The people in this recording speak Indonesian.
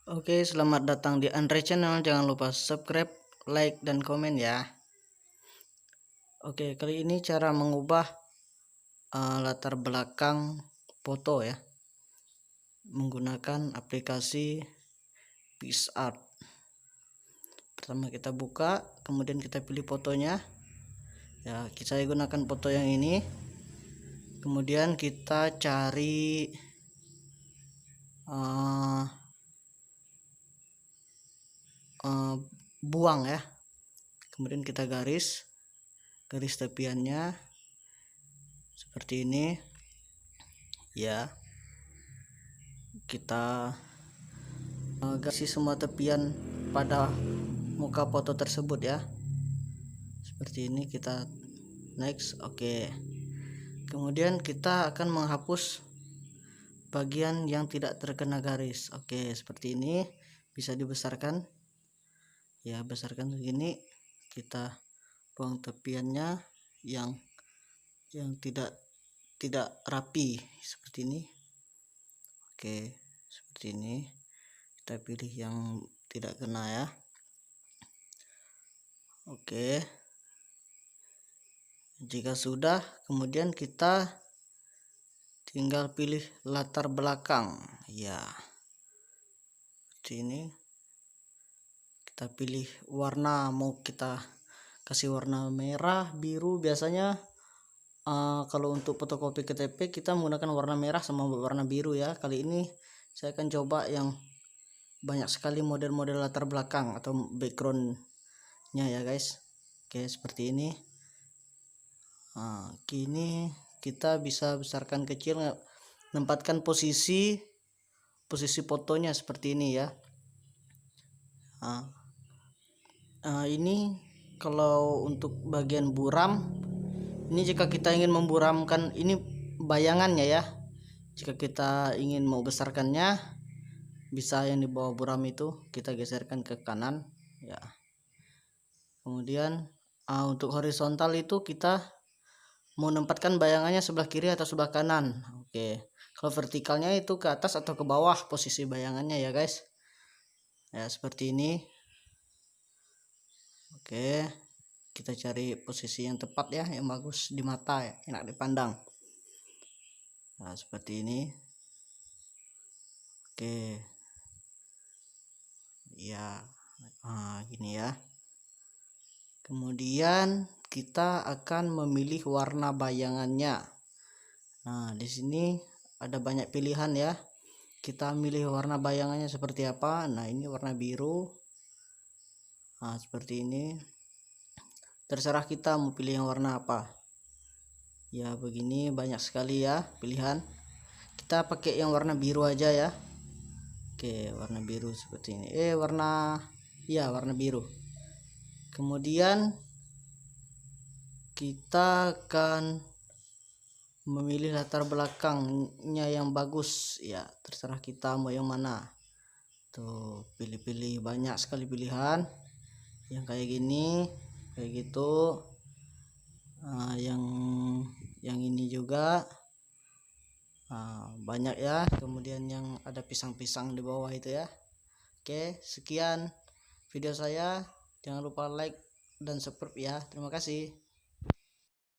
Oke, selamat datang di Andre Channel. Jangan lupa subscribe, like, dan komen ya. Oke, kali ini cara mengubah latar belakang foto ya, menggunakan aplikasi PixArt. Pertama kita buka, kemudian kita pilih fotonya. Ya, saya gunakan foto yang ini. Kemudian kita cari buang ya. Kemudian kita garis tepiannya seperti ini ya. Kita garis semua tepian pada muka foto tersebut ya, seperti ini. Kita next. Oke, kemudian kita akan menghapus bagian yang tidak terkena garis. Oke, seperti ini. Bisa dibesarkan ya, besarkan begini. Kita buang tepiannya yang tidak rapi seperti ini. Oke, seperti ini. Kita pilih yang tidak kena ya. Oke, jika sudah, kemudian kita tinggal pilih latar belakang ya, seperti ini. Kita pilih warna, mau kita kasih warna merah, biru. Biasanya kalau untuk fotokopi KTP kita menggunakan warna merah sama warna biru ya. Kali ini saya akan coba yang banyak sekali model-model latar belakang atau backgroundnya ya guys. Oke, seperti ini. Kini kita bisa besarkan kecil, tempatkan posisi fotonya seperti ini ya. Ini kalau untuk bagian buram, ini jika kita ingin memburamkan, ini bayangannya ya. Jika kita ingin mau besarkannya, bisa yang di bawah buram itu kita geserkan ke kanan ya. Kemudian untuk horizontal itu kita mau menempatkan bayangannya sebelah kiri atau sebelah kanan. Oke, kalau vertikalnya itu ke atas atau ke bawah posisi bayangannya ya guys ya, seperti ini. Oke, kita cari posisi yang tepat ya, yang bagus di mata ya, enak dipandang. Nah, seperti ini. Oke ya, gini ya. Kemudian kita akan memilih warna bayangannya. Nah, di sini ada banyak pilihan ya. Kita milih warna bayangannya seperti apa. Nah, ini warna biru. Nah, seperti ini. Terserah kita mau pilih yang warna apa ya. Begini banyak sekali ya pilihan. Kita pakai yang warna biru aja ya. Oke, warna biru seperti ini. Warna biru. Kemudian kita akan memilih latar belakangnya yang bagus ya. Terserah kita mau yang mana. Tuh, pilih-pilih banyak sekali pilihan. Yang kayak gini, kayak gitu. Yang ini juga banyak ya. Kemudian yang ada pisang-pisang di bawah itu ya. Oke, sekian video saya. Jangan lupa like dan subscribe ya. Terima kasih.